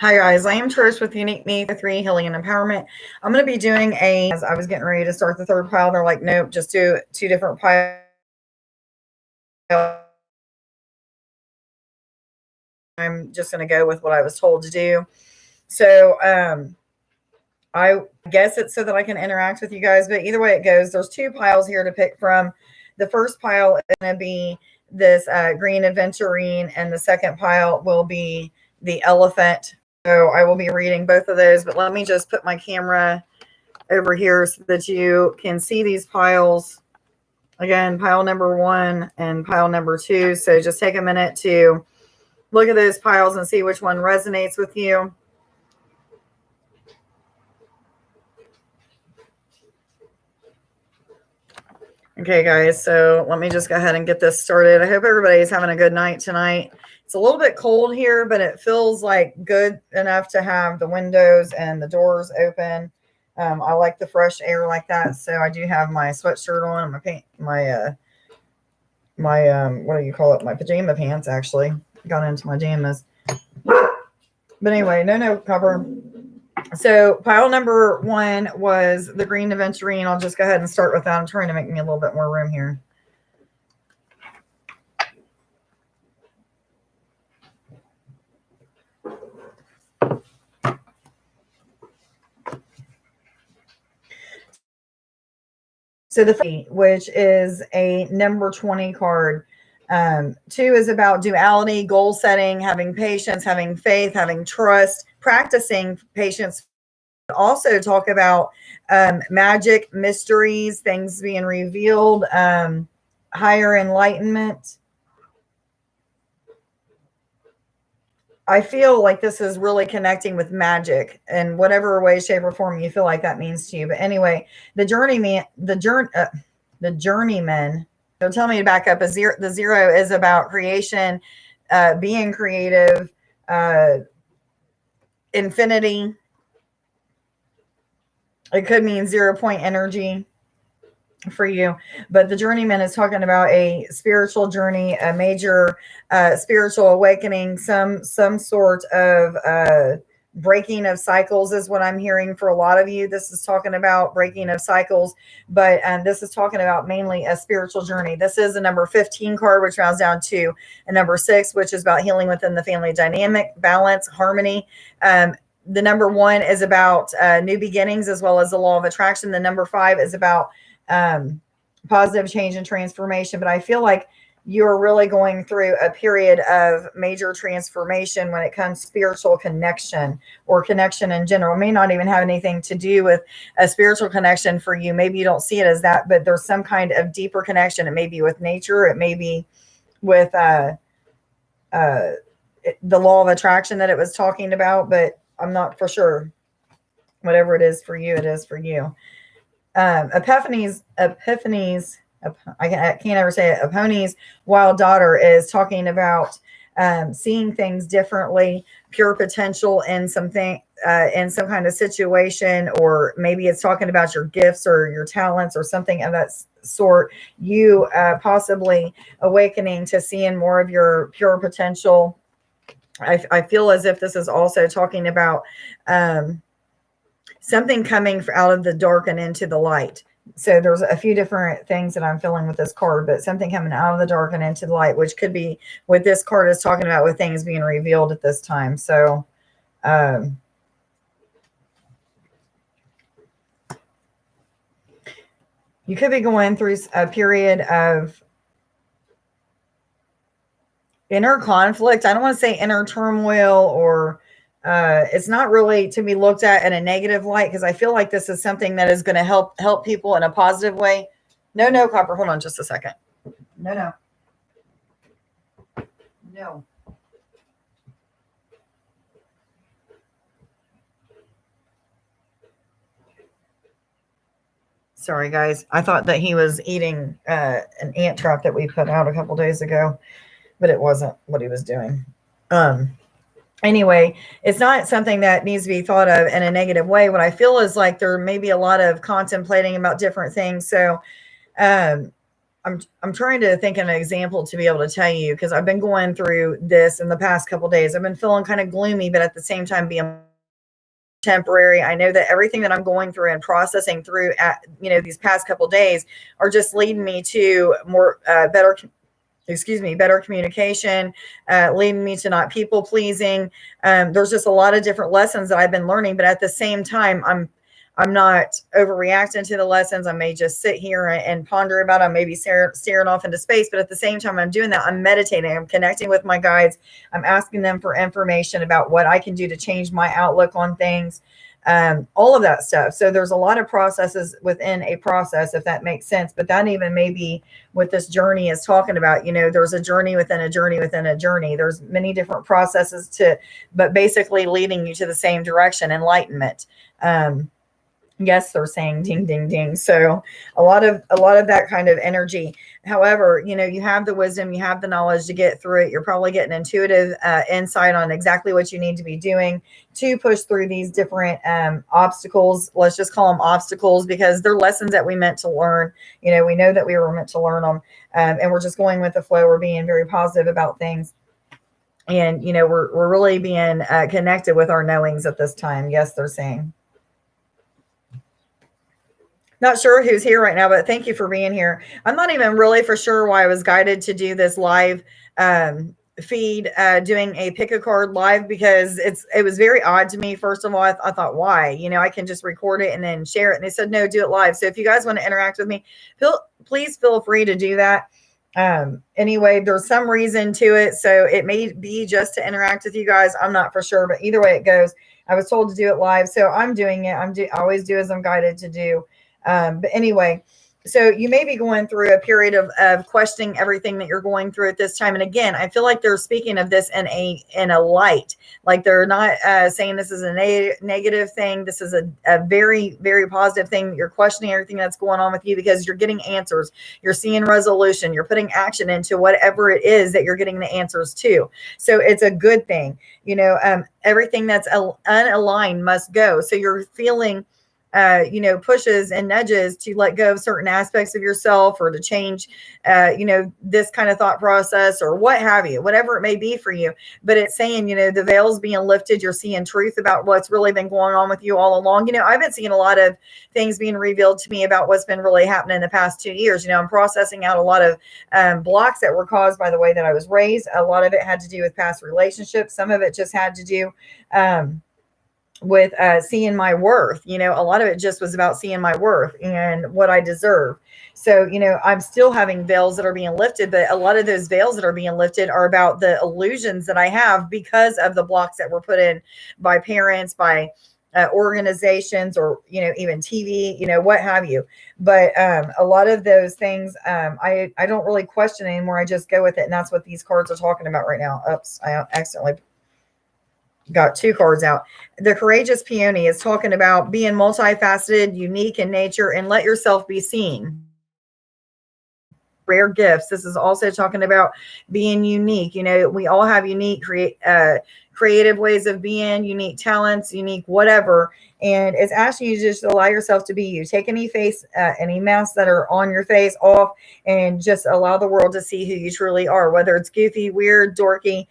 Hi guys, I am Trish with Unique Me 3 Healing and Empowerment. I'm going to be doing as I was getting ready to start the third pile, they're like, nope, just do two different piles. I'm just going to go with what I was told to do. So, I guess it's so that I can interact with you guys, but either way it goes, there's two piles here to pick from. The first pile is going to be this green aventurine, and the second pile will be the elephant. So I will be reading both of those, but let me just put my camera over here so that you can see these piles. Again, pile number 1 and pile number 2. So just take a minute to look at those piles and see which one resonates with you. Okay, guys, so let me just go ahead and get this started. I hope everybody's having a good night tonight. It's a little bit cold here, but it feels like good enough to have the windows and the doors open. I like the fresh air like that, so I do have my sweatshirt on and my what do you call it? My pajama pants, actually. Got into my jammas. But anyway, no cover. So pile number 1 was the green aventurine. I'll just go ahead and start with that. I'm trying to make me a little bit more room here. So the which is a number 20 card. 2 is about duality, goal setting, having patience, having faith, having trust, practicing patience. Also talk about magic, mysteries, things being revealed, higher enlightenment. I feel like this is really connecting with magic in whatever way, shape, or form you feel like that means to you. But anyway, the journeyman. So tell me to back up. The 0 is about creation, being creative, infinity. It could mean 0 point energy for you, but the journeyman is talking about a spiritual journey, a major spiritual awakening, some sort of breaking of cycles is what I'm hearing for a lot of you. This is talking about breaking of cycles, but this is talking about mainly a spiritual journey. This is a number 15 card, which rounds down to a number 6, which is about healing within the family dynamic, balance, harmony. The number 1 is about new beginnings as well as the law of attraction. The number 5 is about positive change and transformation. But I feel like you're really going through a period of major transformation when it comes to spiritual connection or connection in general. It may not even have anything to do with a spiritual connection for you. Maybe you don't see it as that, but there's some kind of deeper connection. It may be with nature. It may be with the law of attraction that it was talking about, but I'm not for sure. Whatever it is for you, it is for you. Epiphany's, I can't ever say it. Epiphany's wild daughter is talking about seeing things differently, pure potential in something, in some kind of situation, or maybe it's talking about your gifts or your talents or something of that sort. You possibly awakening to seeing more of your pure potential. I feel as if this is also talking about something coming out of the dark and into the light. So there's a few different things that I'm feeling with this card, but something coming out of the dark and into the light, which could be what this card is talking about with things being revealed at this time. So you could be going through a period of inner conflict. I don't want to say inner turmoil, or it's not really to be looked at in a negative light, because I feel like this is something that is going to help people in a positive way. No, Copper. Hold on just a second. No. Sorry, guys. I thought that he was eating an ant trap that we put out a couple days ago, but it wasn't what he was doing. Anyway, it's not something that needs to be thought of in a negative way. What I feel is like there may be a lot of contemplating about different things. So I'm trying to think of an example to be able to tell you, because I've been going through this in the past couple of days. I've been feeling kind of gloomy, but at the same time being temporary. I know that everything that I'm going through and processing through at these past couple of days are just leading me to more better better communication, leading me to not people pleasing. There's just a lot of different lessons that I've been learning, but at the same time, I'm not overreacting to the lessons. I may just sit here and ponder about them, maybe staring off into space. But at the same time, I'm doing that. I'm meditating. I'm connecting with my guides. I'm asking them for information about what I can do to change my outlook on things, all of that stuff. So there's a lot of processes within a process, if that makes sense. But that even maybe what this journey is talking about, there's a journey within a journey within a journey. There's many different processes but basically leading you to the same direction, enlightenment. Yes, they're saying ding, ding, ding. So a lot of that kind of energy. However, you have the wisdom, you have the knowledge to get through it. You're probably getting intuitive insight on exactly what you need to be doing to push through these different obstacles. Let's just call them obstacles, because they're lessons that we meant to learn. We know that we were meant to learn them, and we're just going with the flow. We're being very positive about things. And, we're really being connected with our knowings at this time. Yes, they're saying. Not sure who's here right now, but thank you for being here. I'm not even really for sure why I was guided to do this live feed, doing a pick a card live, because it was very odd to me. First of all, I thought, why? I can just record it and then share it. And they said, no, do it live. So if you guys want to interact with me, please feel free to do that. Anyway, there's some reason to it. So it may be just to interact with you guys. I'm not for sure, but either way it goes, I was told to do it live. So I'm doing it. I always do as I'm guided to do. But anyway, so you may be going through a period of questioning everything that you're going through at this time. And again, I feel like they're speaking of this in a light, like they're not saying this is a negative thing. This is a very, very positive thing. You're questioning everything that's going on with you, because you're getting answers. You're seeing resolution. You're putting action into whatever it is that you're getting the answers to. So it's a good thing. Everything that's unaligned must go. So you're feeling pushes and nudges to let go of certain aspects of yourself, or to change, this kind of thought process, or what have you, whatever it may be for you. But it's saying, the veil's being lifted. You're seeing truth about what's really been going on with you all along. I've been seeing a lot of things being revealed to me about what's been really happening in the past 2 years. I'm processing out a lot of blocks that were caused by the way that I was raised. A lot of it had to do with past relationships. Some of it just had to do, with seeing my worth. A lot of it just was about seeing my worth and what I deserve. So, I'm still having veils that are being lifted, but a lot of those veils that are being lifted are about the illusions that I have because of the blocks that were put in by parents, by organizations, or, even TV, what have you. But a lot of those things, I don't really question anymore. I just go with it. And that's what these cards are talking about right now. Oops, I accidentally got 2 cards out. The Courageous Peony is talking about being multifaceted, unique in nature, and let yourself be seen. Rare gifts. This is also talking about being unique. We all have unique creative ways of being, unique talents, unique whatever. And it's asking you to just allow yourself to be you. Take any masks that are on your face off, and just allow the world to see who you truly are, whether it's goofy, weird, dorky,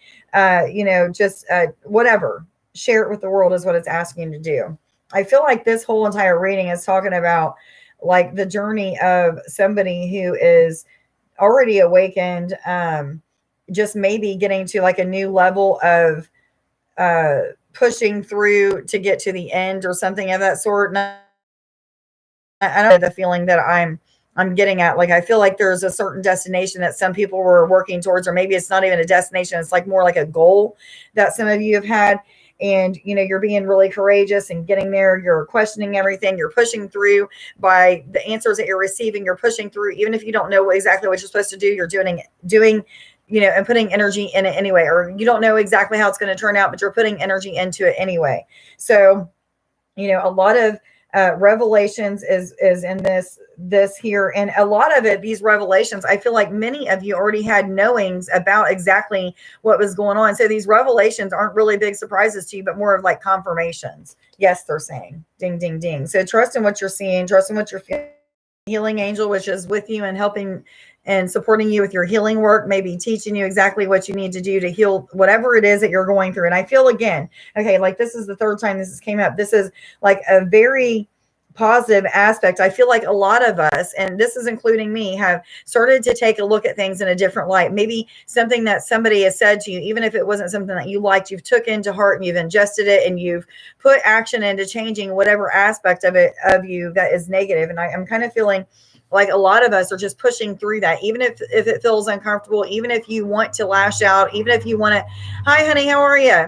whatever. Share it with the world is what it's asking you to do. I feel like this whole entire reading is talking about like the journey of somebody who is already awakened, just maybe getting to like a new level of pushing through to get to the end or something of that sort. I don't know the feeling that I'm getting at. Like, I feel like there's a certain destination that some people were working towards, or maybe it's not even a destination. It's like more like a goal that some of you have had. And, you're being really courageous and getting there. You're questioning everything. You're pushing through by the answers that you're receiving. You're pushing through, even if you don't know exactly what you're supposed to do, you're doing, and putting energy in it anyway, or you don't know exactly how it's going to turn out, but you're putting energy into it anyway. So, a lot of revelations is in this here, and a lot of it, these revelations, I feel like many of you already had knowings about exactly what was going on. So these revelations aren't really big surprises to you, but more of like confirmations. Yes, they're saying ding, ding, ding. So trust in what you're seeing, trust in what you're feeling. healing angel, which is with you and helping and supporting you with your healing work, maybe teaching you exactly what you need to do to heal whatever it is that you're going through. And I feel again, okay, like this is the third time this has came up. This is like a very positive aspect. I feel like a lot of us, and this is including me, have started to take a look at things in a different light. Maybe something that somebody has said to you, even if it wasn't something that you liked, you've took into heart and you've ingested it and you've put action into changing whatever aspect of it of you that is negative. And I'm kind of feeling like a lot of us are just pushing through that, even if it feels uncomfortable, even if you want to lash out, even if you want to, hi honey, how are you?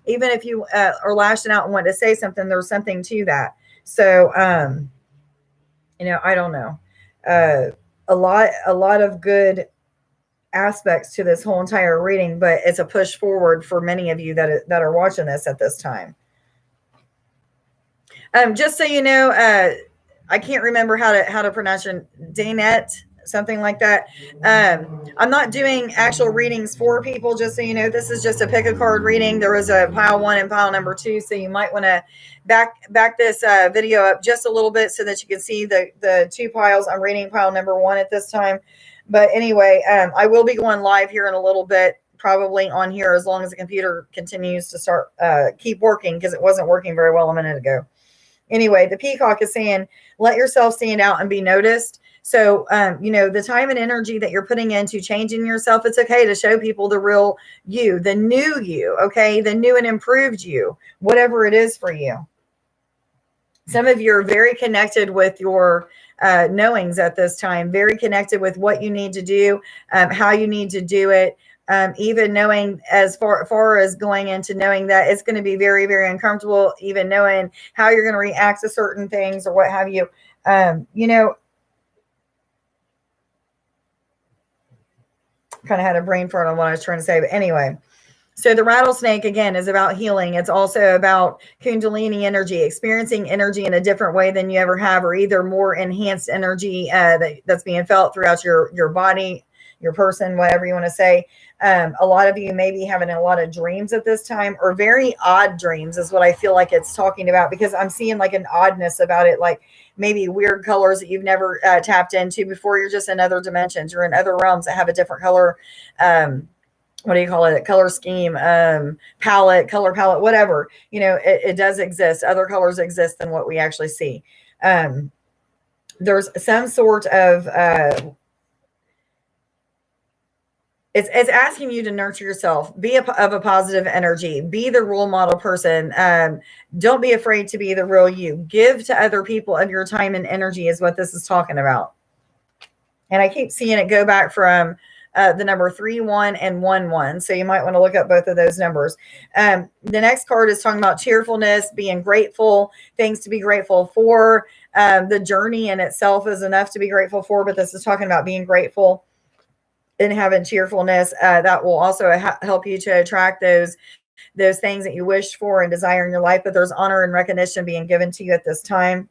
Even if you are lashing out and want to say something, there's something to that. So, I don't know. A lot of good aspects to this whole entire reading, but it's a push forward for many of you that are watching this at this time. Just so you know, I can't remember how to pronounce your Danette, something like that. I'm not doing actual readings for people, just so you know. This is just a pick a card reading. There was a pile 1 and pile number 2, so you might want to back this video up just a little bit so that you can see the 2 piles. I'm reading pile number 1 at this time. But anyway, I will be going live here in a little bit, probably on here, as long as the computer continues to keep working, because it wasn't working very well a minute ago. Anyway, the peacock is saying, let yourself stand out and be noticed. So, the time and energy that you're putting into changing yourself, it's okay to show people the real you, the new you, okay? The new and improved you, whatever it is for you. Some of you are very connected with your knowings at this time, very connected with what you need to do, how you need to do it. Even knowing as far as going into knowing that it's going to be very, very uncomfortable, even knowing how you're going to react to certain things or what have you. Kind of had a brain fart on what I was trying to say, but anyway. So the rattlesnake, again, is about healing. It's also about Kundalini energy, experiencing energy in a different way than you ever have, or either more enhanced energy that's being felt throughout your body, your person, whatever you want to say. A lot of you may be having a lot of dreams at this time, or very odd dreams is what I feel like it's talking about, because I'm seeing like an oddness about it, like maybe weird colors that you've never tapped into before. You're just in other dimensions. You're in other realms that have a different color. What do you call it? Color scheme, color palette, whatever. It does exist. Other colors exist than what we actually see. There's some sort of it's asking you to nurture yourself, be of a positive energy, be the role model person. Don't be afraid to be the real you. Give to other people of your time and energy is what this is talking about. And I keep seeing it go back from the number 3, 1, and 1, 1. So you might want to look up both of those numbers. The next card is talking about cheerfulness, being grateful, things to be grateful for. The journey in itself is enough to be grateful for, but this is talking about being grateful and having cheerfulness. That will also help you to attract those things that you wished for and desire in your life. But there's honor and recognition being given to you at this time.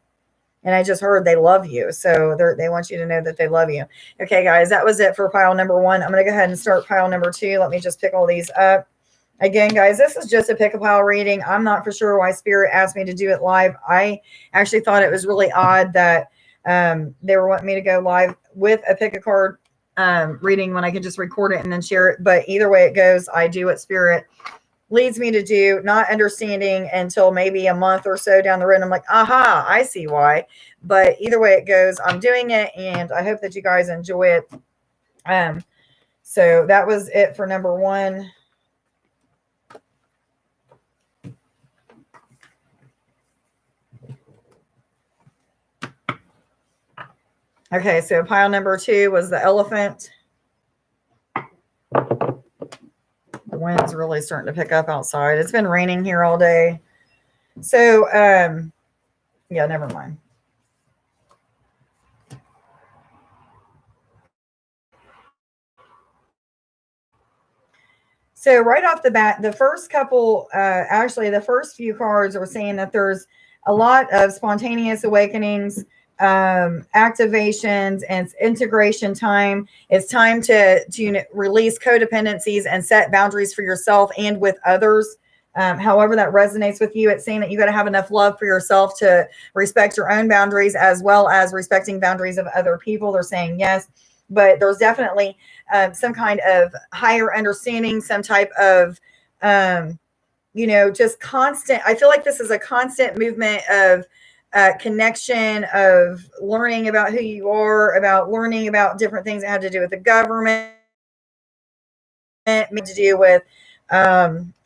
And I just heard they love you. So they want you to know that they love you. Okay, guys, that was it for pile number 1. I'm going to go ahead and start pile number 2. Let me just pick all these up. Again, guys, this is just a pick a pile reading. I'm not for sure why Spirit asked me to do it live. I actually thought it was really odd that they were wanting me to go live with a pick a card reading when I could just record it and then share it. But either way it goes, I do what Spirit leads me to do, not understanding until maybe a month or so down the road. I'm like, aha, I see why. But either way it goes, I'm doing it, and I hope that you guys enjoy it. So that was it for number 1. Okay, so pile number 2 was the elephant. The wind's really starting to pick up outside. It's been raining here all day. So, yeah, never mind. So right off the bat, the first couple, actually the first few cards are saying that there's a lot of spontaneous awakenings, activations, and integration time. It's time to release codependencies and set boundaries for yourself and with others. However that resonates with you. It's saying that you got to have enough love for yourself to respect your own boundaries as well as respecting boundaries of other people. They're saying yes, but there's definitely some kind of higher understanding, some type of just constant. I feel like this is a constant movement of connection, of learning about who you are, about learning about different things that have to do with the government, to do with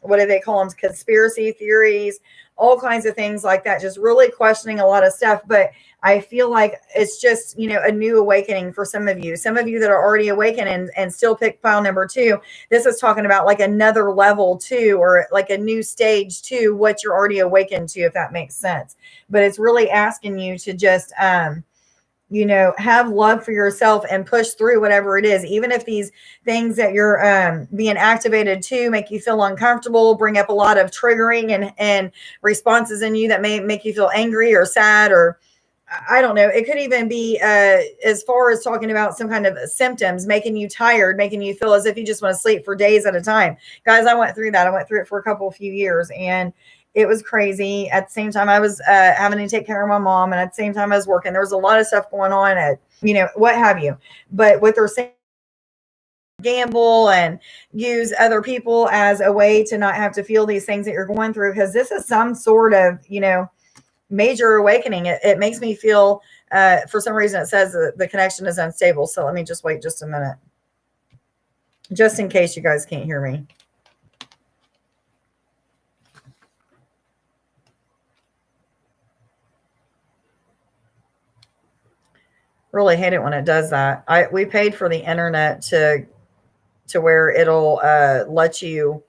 what do they call them, conspiracy theories, all kinds of things like that, just really questioning a lot of stuff. But I feel like it's just a new awakening for some of you that are already awakened and still pick pile number 2. This is talking about like another level 2, or like a new stage 2, what you're already awakened to, if that makes sense. But it's really asking you to just have love for yourself and push through whatever it is, even if these things that you're being activated to make you feel uncomfortable, bring up a lot of triggering and responses in you that may make you feel angry or sad, or I don't know. It could even be as far as talking about some kind of symptoms, making you tired, making you feel as if you just want to sleep for days at a time. Guys, I went through that. I went through it for a few years, and it was crazy. At the same time, I was having to take care of my mom, and at the same time I was working. There was a lot of stuff going on at, what have you. But what they're saying, gamble and use other people as a way to not have to feel these things that you're going through, because this is some sort of, major awakening. It makes me feel, for some reason, it says the connection is unstable. So let me just wait just a minute, just in case you guys can't hear me. Really hate it when it does that. We paid for the internet to where it'll let you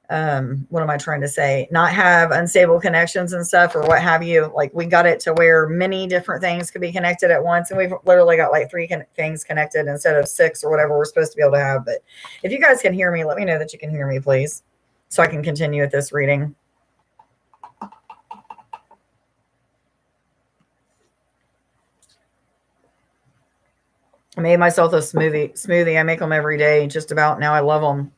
what am I trying to say, not have unstable connections and stuff or what have you. Like, we got it to where many different things could be connected at once, and we've literally got like 3 things connected instead of 6 or whatever we're supposed to be able to have. But if you guys can hear me, let me know that you can hear me, please, so I can continue with this reading. I made myself a smoothie. I make them every day, just about now. I love them.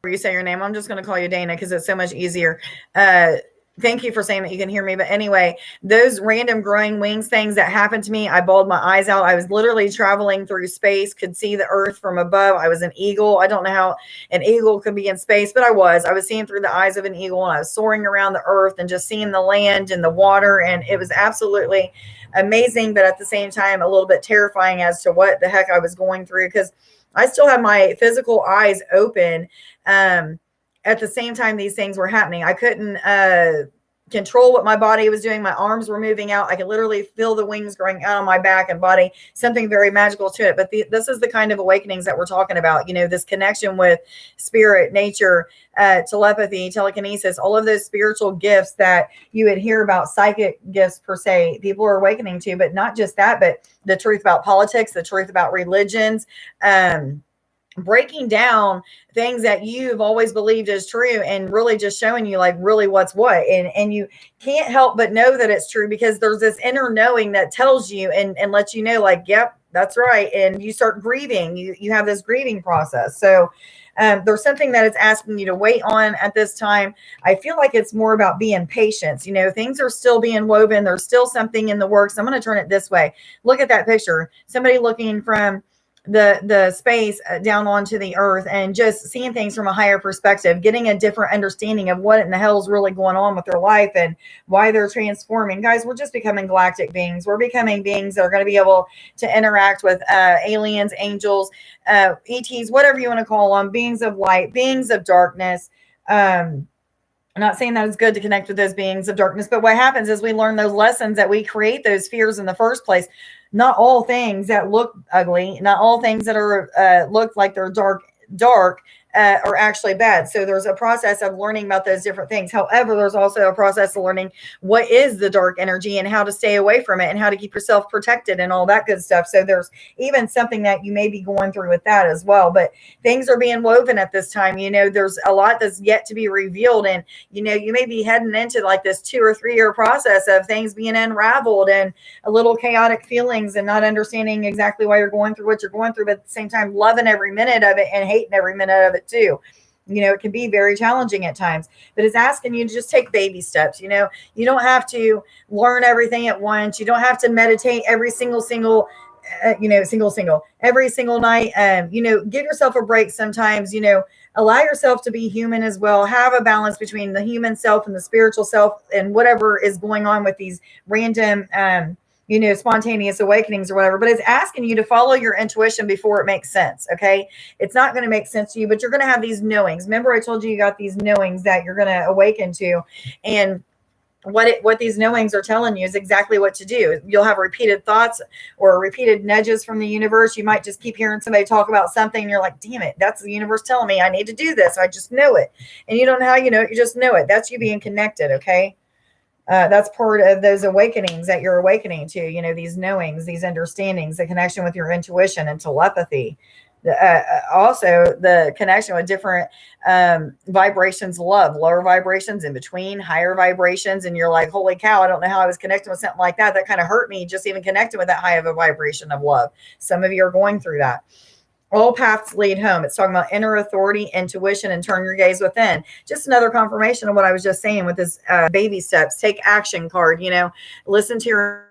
You say your name, I'm just going to call you Dana because it's so much easier. Thank you for saying that you can hear me. But anyway, those random growing wings things that happened to me, I bawled my eyes out. I was literally traveling through space, could see the earth from above. I was an eagle. I don't know how an eagle could be in space, but I was seeing through the eyes of an eagle, and I was soaring around the earth and just seeing the land and the water. And it was absolutely amazing, but at the same time, a little bit terrifying as to what the heck I was going through, because I still had my physical eyes open. At the same time these things were happening, I couldn't control what my body was doing. My arms were moving out. I could literally feel the wings growing out on my back and body, something very magical to it. But this is the kind of awakenings that we're talking about, this connection with spirit, nature, telepathy, telekinesis, all of those spiritual gifts that you would hear about, psychic gifts per se, people are awakening to. But not just that, but the truth about politics, the truth about religions, breaking down things that you've always believed is true, and really just showing you like really what's what. And you can't help but know that it's true, because there's this inner knowing that tells you and lets you know, like, yep, that's right. And you start grieving. You have this grieving process. So there's something that it's asking you to wait on at this time. I feel like it's more about being patient. Things are still being woven. There's still something in the works. I'm going to turn it this way. Look at that picture. Somebody looking from the space down onto the earth and just seeing things from a higher perspective, getting a different understanding of what in the hell is really going on with their life and why they're transforming. Guys, we're just becoming galactic beings. We're becoming beings that are going to be able to interact with aliens, angels, ETs, whatever you want to call them, beings of light, beings of darkness. I'm not saying that it's good to connect with those beings of darkness, but what happens is we learn those lessons, that we create those fears in the first place. Not all things that look ugly, not all things that are look like they're dark are actually bad. So there's a process of learning about those different things. However, there's also a process of learning what is the dark energy and how to stay away from it and how to keep yourself protected and all that good stuff. So there's even something that you may be going through with that as well. But things are being woven at this time. There's a lot that's yet to be revealed. And, you may be heading into like this 2 or 3 year process of things being unraveled and a little chaotic feelings and not understanding exactly why you're going through what you're going through, but at the same time, loving every minute of it and hating every minute of it too. It can be very challenging at times, but it's asking you to just take baby steps. You don't have to learn everything at once. You don't have to meditate every single every single night. Give yourself a break sometimes. Allow yourself to be human as well. Have a balance between the human self and the spiritual self, and whatever is going on with these random spontaneous awakenings or whatever. But it's asking you to follow your intuition before it makes sense. Okay. It's not going to make sense to you, but you're going to have these knowings. Remember, I told you got these knowings that you're going to awaken to. And what these knowings are telling you is exactly what to do. You'll have repeated thoughts or repeated nudges from the universe. You might just keep hearing somebody talk about something and you're like, damn it, that's the universe telling me I need to do this. I just know it. And you don't know how you know it, you just know it. That's you being connected. Okay. That's part of those awakenings that you're awakening to, these knowings, these understandings, the connection with your intuition and telepathy. Also the connection with different vibrations of love, lower vibrations, in between, higher vibrations. And you're like, holy cow, I don't know how I was connecting with something like that. That kind of hurt me just even connecting with that high of a vibration of love. Some of you are going through that. All paths lead home. It's talking about inner authority, intuition, and turn your gaze within. Just another confirmation of what I was just saying with this baby steps. Take action card. Listen to your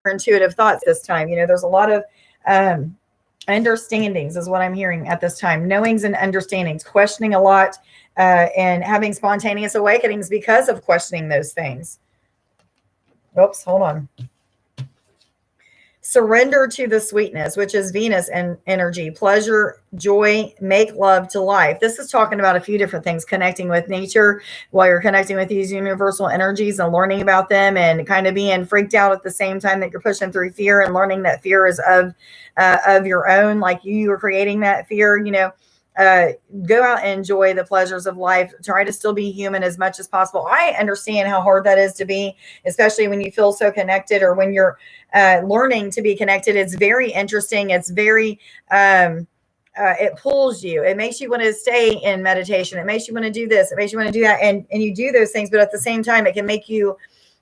intuitive thoughts this time. There's a lot of understandings is what I'm hearing at this time. Knowings and understandings, questioning a lot, and having spontaneous awakenings because of questioning those things. Oops, hold on. Surrender to the sweetness, which is Venus and energy, pleasure, joy, make love to life. This is talking about a few different things, connecting with nature while you're connecting with these universal energies and learning about them, and kind of being freaked out at the same time that you're pushing through fear and learning that fear is of your own, like you are creating that fear. Go out and enjoy the pleasures of life. Try to still be human as much as possible. I understand how hard that is to be, especially when you feel so connected, or when you're learning to be connected. It's very interesting. It's very, it pulls you. It makes you want to stay in meditation. It makes you want to do this. It makes you want to do that. And you do those things, but at the same time, it can make you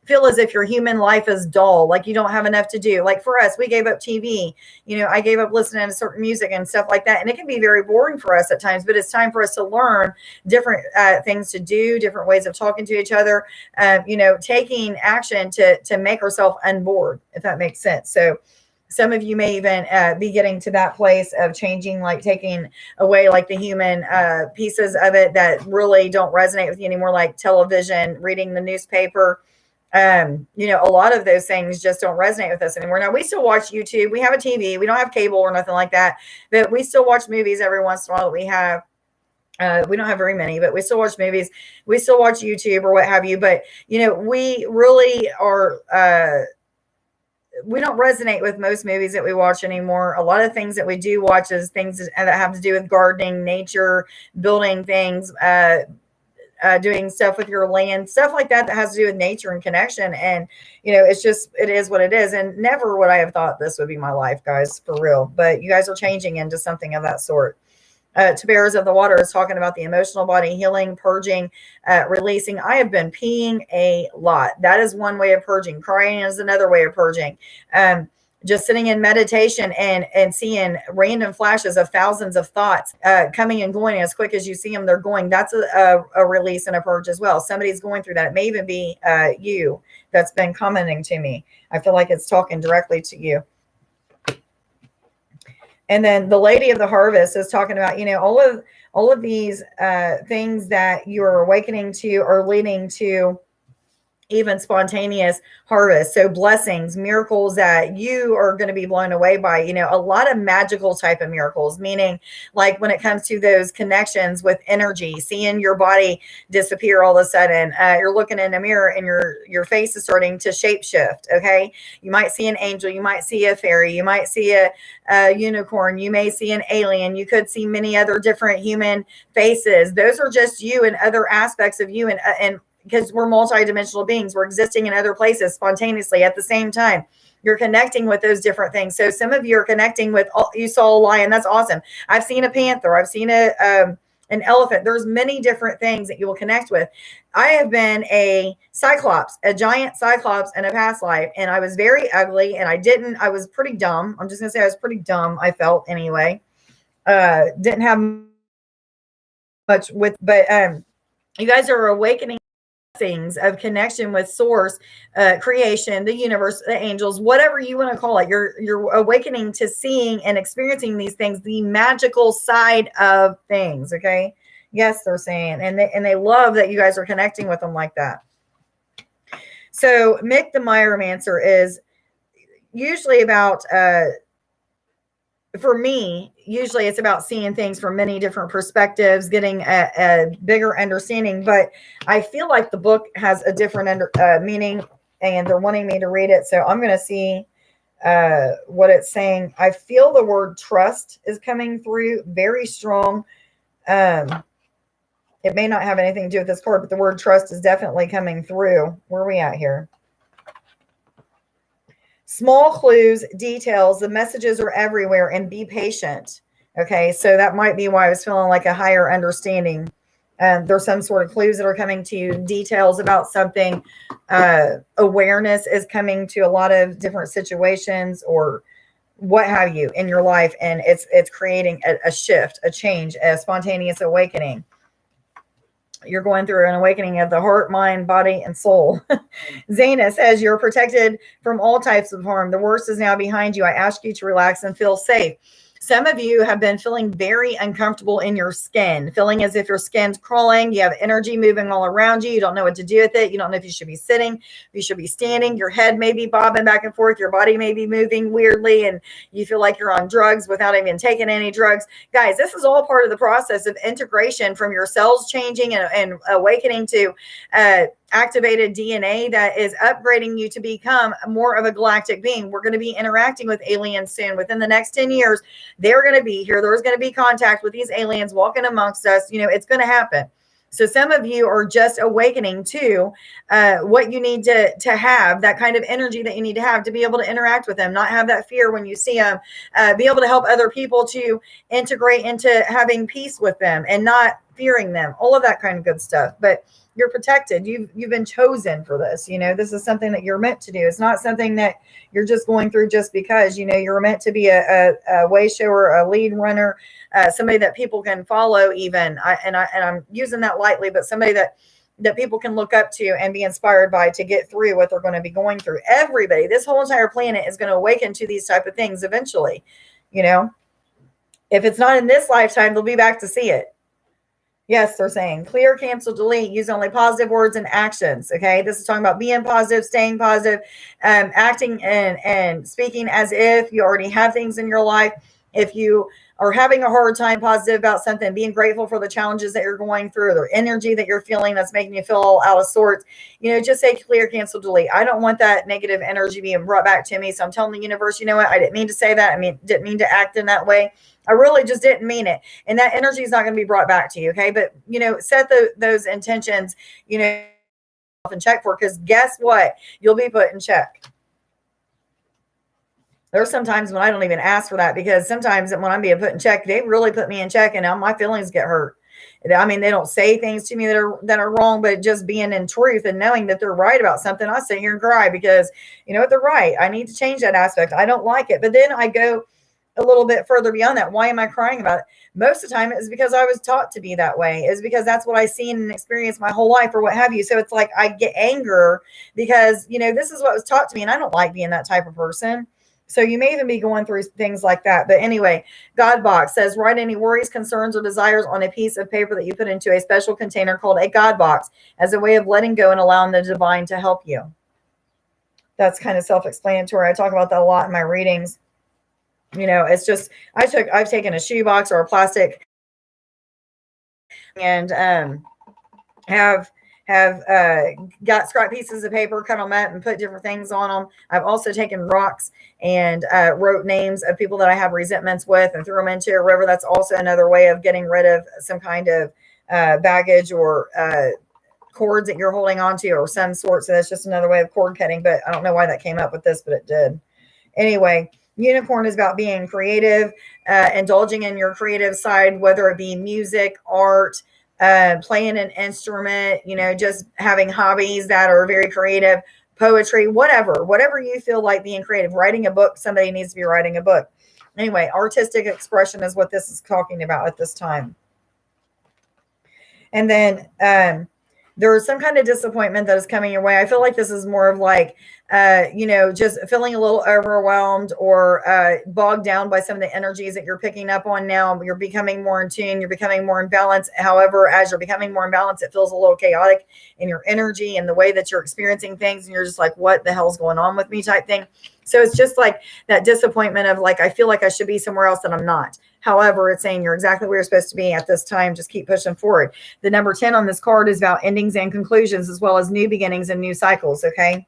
feel as if your human life is dull, like you don't have enough to do. Like for us, we gave up TV. I gave up listening to certain music and stuff like that. And it can be very boring for us at times, but it's time for us to learn different things to do, different ways of talking to each other, taking action to make ourselves unbored, if that makes sense. So some of you may even be getting to that place of changing, like taking away like the human pieces of it that really don't resonate with you anymore, like television, reading the newspaper. A lot of those things just don't resonate with us anymore. Now we still watch YouTube. We have a TV. We don't have cable or nothing like that, but we still watch movies every once in a while that we have. We don't have very many, but we still watch movies. We still watch YouTube or what have you. But, we really are, we don't resonate with most movies that we watch anymore. A lot of things that we do watch is things that have to do with gardening, nature, building things, doing stuff with your land, stuff like that has to do with nature and connection. And, it is what it is. And never would I have thought this would be my life, guys, for real. But you guys are changing into something of that sort. Bearers of the Water is talking about the emotional body, healing, purging, releasing. I have been peeing a lot. That is one way of purging. Crying is another way of purging. Just sitting in meditation and seeing random flashes of thousands of thoughts coming and going as quick as you see them, they're going. That's a release and a purge as well. Somebody's going through that. It may even be you that's been commenting to me. I feel like it's talking directly to you. And then the Lady of the Harvest is talking about, all of these things that you are awakening to are leading to even spontaneous harvest. So blessings, miracles that you are going to be blown away by, a lot of magical type of miracles, meaning like when it comes to those connections with energy, seeing your body disappear all of a sudden, you're looking in a mirror and your face is starting to shape shift. Okay. You might see an angel, you might see a fairy, you might see a unicorn, you may see an alien, you could see many other different human faces. Those are just you and other aspects of you. And because we're multidimensional beings, we're existing in other places spontaneously at the same time. You're connecting with those different things. So some of you are connecting with, you saw a lion. That's awesome. I've seen a panther. I've seen an elephant. There's many different things that you will connect with. I have been a cyclops, a giant cyclops in a past life. And I was very ugly and I was pretty dumb. I'm just going to say I was pretty dumb. I felt anyway, didn't have much with, but you guys are awakening things of connection with source, creation, the universe, the angels, whatever you want to call it. You're awakening to seeing and experiencing these things, the magical side of things. Okay. Yes, they're saying, and they love that you guys are connecting with them like that. So Mick the Myromancer is usually about for me, usually it's about seeing things from many different perspectives, getting a bigger understanding. But I feel like the book has a different meaning, and they're wanting me to read it. So I'm going to see what it's saying. I feel the word trust is coming through very strong. It may not have anything to do with this card, but the word trust is definitely coming through. Where are we at here? Small clues, details, the messages are everywhere, and be patient. Okay, so that might be why I was feeling like a higher understanding. There's some sort of clues that are coming to you, details about something. Awareness is coming to a lot of different situations or what have you in your life, and it's creating a shift, a change, a spontaneous awakening. You're going through an awakening of the heart, mind, body, and soul. Zana says you're protected from all types of harm. The worst is now behind you. I ask you to relax and feel safe. Some of you have been feeling very uncomfortable in your skin, feeling as if your skin's crawling. You have energy moving all around you. You don't know what to do with it. You don't know if you should be sitting, if you should be standing. Your head may be bobbing back and forth. Your body may be moving weirdly, and you feel like you're on drugs without even taking any drugs. Guys, this is all part of the process of integration from your cells changing and awakening to activated DNA that is upgrading you to become more of a galactic being. We're going to be interacting with aliens soon. Within the next 10 years, they're going to be here. There's going to be contact with these aliens walking amongst us. You know, it's going to happen. So some of you are just awakening to what you need to have, that kind of energy that you need to have to be able to interact with them, not have that fear when you see them, be able to help other people to integrate into having peace with them and not fearing them, all of that kind of good stuff. But you're protected. You've been chosen for this. You know, this is something that you're meant to do. It's not something that you're just going through just because, you know, you're meant to be a way shower, a lead runner, somebody that people can follow even. I'm using that lightly, but somebody that people can look up to and be inspired by to get through what they're going to be going through. Everybody, this whole entire planet is going to awaken to these type of things eventually. You know, if it's not in this lifetime, they'll be back to see it. Yes, they're saying clear, cancel, delete, use only positive words and actions. Okay. This is talking about being positive, staying positive, acting and speaking as if you already have things in your life. If you are having a hard time positive about something, being grateful for the challenges that you're going through, the energy that you're feeling that's making you feel all out of sorts, you know, just say clear, cancel, delete. I don't want that negative energy being brought back to me. So I'm telling the universe, you know what? I didn't mean to say that. Didn't mean to act in that way. I really just didn't mean it. And that energy is not going to be brought back to you. Okay. But, you know, set those intentions, you know, and check for, because guess what? You'll be put in check. There's sometimes when I don't even ask for that, because sometimes when I'm being put in check, they really put me in check and now my feelings get hurt. I mean, they don't say things to me that are wrong, but just being in truth and knowing that they're right about something, I sit here and cry because, you know what, they're right. I need to change that aspect. I don't like it. But then I go a little bit further beyond that. Why am I crying about it? Most of the time it's because I was taught to be that way. It's because that's what I've seen and experienced my whole life or what have you. So it's like I get anger because, you know, this is what was taught to me and I don't like being that type of person. So you may even be going through things like that. But anyway, God Box says, write any worries, concerns, or desires on a piece of paper that you put into a special container called a God Box as a way of letting go and allowing the divine to help you. That's kind of self-explanatory. I talk about that a lot in my readings. You know, it's just, I've taken a shoebox or a plastic and have got scrap pieces of paper, cut them up and put different things on them. I've also taken rocks and wrote names of people that I have resentments with and threw them into a river. That's also another way of getting rid of some kind of baggage or cords that you're holding on to or some sort. So that's just another way of cord cutting, but I don't know why that came up with this, but it did. Anyway, unicorn is about being creative, indulging in your creative side, whether it be music, art, playing an instrument, you know, just having hobbies that are very creative, poetry, whatever you feel like being creative, writing a book. Somebody needs to be writing a book. Anyway, artistic expression is what this is talking about at this time. And then there's some kind of disappointment that is coming your way. I feel like this is more of like, just feeling a little overwhelmed or bogged down by some of the energies that you're picking up on now. You're becoming more in tune, you're becoming more in balance. However, as you're becoming more in balance, it feels a little chaotic in your energy and the way that you're experiencing things. And you're just like, what the hell's going on with me type thing. So it's just like that disappointment of like, I feel like I should be somewhere else and I'm not. However, it's saying you're exactly where you're supposed to be at this time. Just keep pushing forward. The number 10 on this card is about endings and conclusions, as well as new beginnings and new cycles. Okay.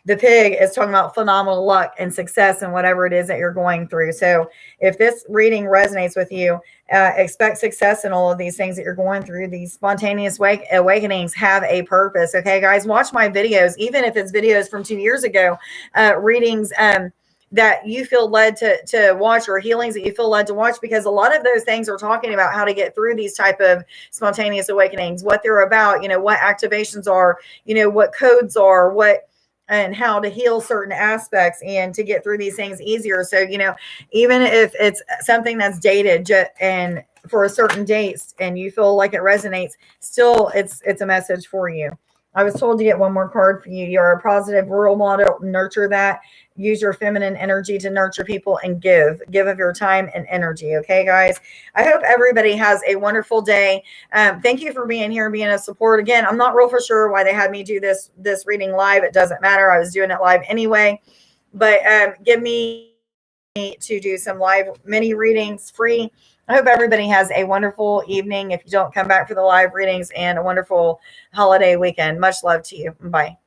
The pig is talking about phenomenal luck and success and whatever it is that you're going through. So if this reading resonates with you, expect success in all of these things that you're going through. These spontaneous awakenings have a purpose. Okay, guys, watch my videos, even if it's videos from 2 years ago, readings, that you feel led to watch, or healings that you feel led to watch, because a lot of those things are talking about how to get through these type of spontaneous awakenings, what they're about, what activations are, what codes are, and how to heal certain aspects and to get through these things easier. So, even if it's something that's dated and for a certain dates and you feel like it resonates, still it's a message for you. I was told to get one more card for you. You're a positive role model. Nurture that. Use your feminine energy to nurture people and give of your time and energy. Okay, guys. I hope everybody has a wonderful day. Thank you for being here and being a support. Again, I'm not real for sure why they had me do this reading live. It doesn't matter. I was doing it live anyway. But give me to do some live mini readings free. I hope everybody has a wonderful evening if you don't come back for the live readings, and a wonderful holiday weekend. Much love to you. Bye.